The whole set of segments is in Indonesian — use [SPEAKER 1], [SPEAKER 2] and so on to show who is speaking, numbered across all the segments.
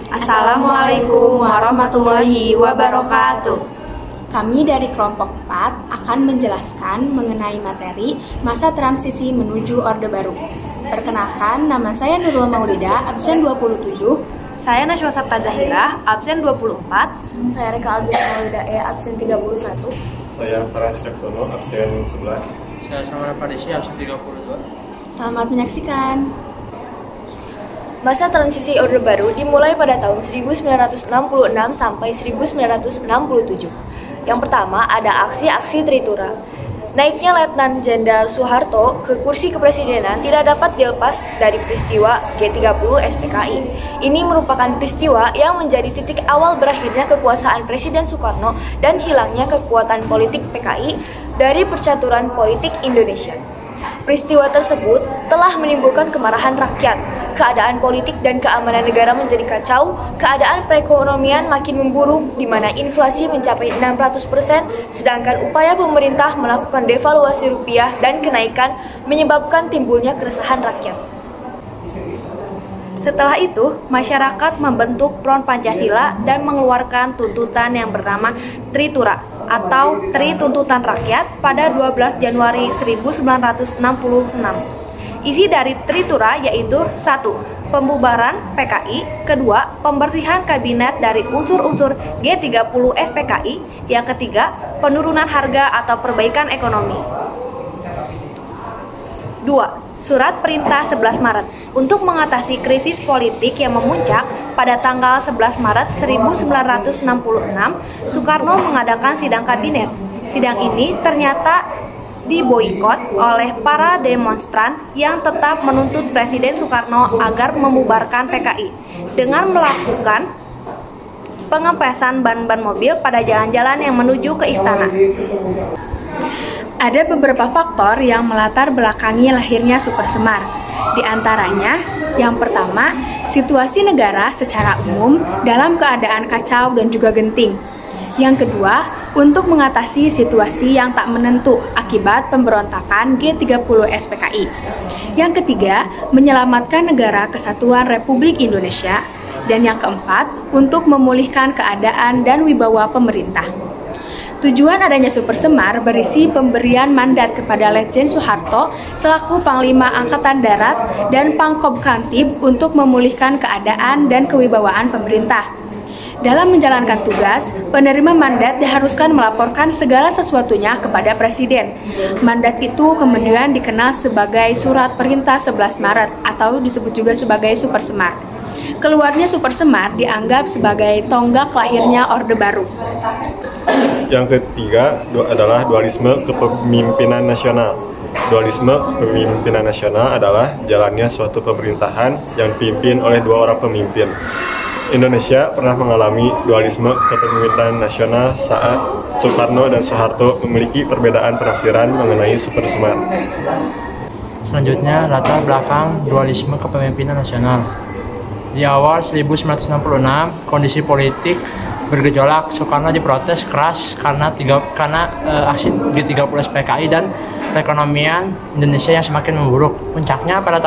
[SPEAKER 1] Assalamualaikum warahmatullahi wabarakatuh.
[SPEAKER 2] Kami dari kelompok 4 akan menjelaskan mengenai materi masa transisi menuju Orde Baru. Perkenalkan, nama saya Nurul Maulida, absen 27.
[SPEAKER 1] Saya Najwa Sapta Zahira, absen 24.
[SPEAKER 2] Saya Reka Albina Maulida E, absen 31.
[SPEAKER 3] Saya Farah Caksono, absen 11.
[SPEAKER 4] Saya Samara Padisi, absen 32.
[SPEAKER 2] Selamat menyaksikan.
[SPEAKER 5] Masa transisi Orde Baru dimulai pada tahun 1966 sampai 1967. Yang pertama ada aksi-aksi Tritura. Naiknya Letnan Jenderal Soeharto ke kursi kepresidenan tidak dapat dilepas dari peristiwa G30 SPKI. Ini merupakan peristiwa yang menjadi titik awal berakhirnya kekuasaan Presiden Soekarno dan hilangnya kekuatan politik PKI dari percaturan politik Indonesia. Peristiwa tersebut telah menimbulkan kemarahan rakyat, keadaan politik dan keamanan negara menjadi kacau, keadaan perekonomian makin memburuk di mana inflasi mencapai 600%, sedangkan upaya pemerintah melakukan devaluasi rupiah dan kenaikan menyebabkan timbulnya keresahan rakyat.
[SPEAKER 1] Setelah itu, masyarakat membentuk Front Pancasila dan mengeluarkan tuntutan yang bernama Tritura atau Tri Tuntutan Rakyat pada 12 Januari 1966. Isi dari Tritura yaitu 1. Pembubaran PKI, kedua, pembersihan kabinet dari unsur-unsur G30 SPKI, yang ketiga, penurunan harga atau perbaikan ekonomi. 2. Surat Perintah 11 Maret untuk mengatasi krisis politik yang memuncak pada tanggal 11 Maret 1966, Soekarno mengadakan sidang kabinet. Sidang ini ternyata diboikot oleh para demonstran yang tetap menuntut Presiden Soekarno agar membubarkan PKI dengan melakukan pengempesan ban-ban mobil pada jalan-jalan yang menuju ke istana.
[SPEAKER 2] Ada beberapa faktor yang melatar belakangi lahirnya Super Semar. Di antaranya, yang pertama, situasi negara secara umum dalam keadaan kacau dan juga genting. Yang kedua, untuk mengatasi situasi yang tak menentu akibat pemberontakan G30 SPKI. Yang ketiga, menyelamatkan negara kesatuan Republik Indonesia. Dan yang keempat, untuk memulihkan keadaan dan wibawa pemerintah. Tujuan adanya Super Semar berisi pemberian mandat kepada Letjen Soeharto selaku Panglima Angkatan Darat dan Pangkopkamtib untuk memulihkan keadaan dan kewibawaan pemerintah. Dalam menjalankan tugas, penerima mandat diharuskan melaporkan segala sesuatunya kepada Presiden. Mandat itu kemudian dikenal sebagai Surat Perintah 11 Maret atau disebut juga sebagai Super Semar. Keluarnya Super Semar dianggap sebagai tonggak lahirnya Orde Baru.
[SPEAKER 3] Yang ketiga adalah dualisme kepemimpinan nasional. Dualisme kepemimpinan nasional adalah jalannya suatu pemerintahan yang dipimpin oleh dua orang pemimpin. Indonesia pernah mengalami dualisme kepemimpinan nasional saat Soekarno dan Soeharto memiliki perbedaan penafsiran mengenai Super Semar.
[SPEAKER 4] Selanjutnya, latar belakang dualisme kepemimpinan nasional. Di awal 1966, kondisi politik bergejolak. Soekarno diprotes keras karena aksi G30 SPKI dan perekonomian Indonesia yang semakin memburuk. Puncaknya pada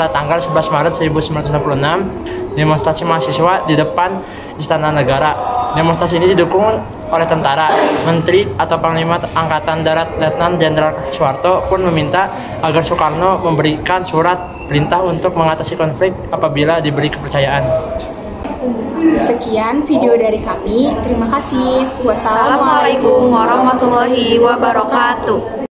[SPEAKER 4] tanggal 11 Maret 1966, demonstrasi mahasiswa di depan Istana Negara. Demonstrasi ini didukung oleh tentara. Menteri atau Panglima Angkatan Darat Letnan Jenderal Soeharto pun meminta agar Soekarno memberikan surat perintah untuk mengatasi konflik apabila diberi kepercayaan.
[SPEAKER 2] Sekian video dari kami. Terima kasih.
[SPEAKER 1] Wassalamualaikum warahmatullahi wabarakatuh.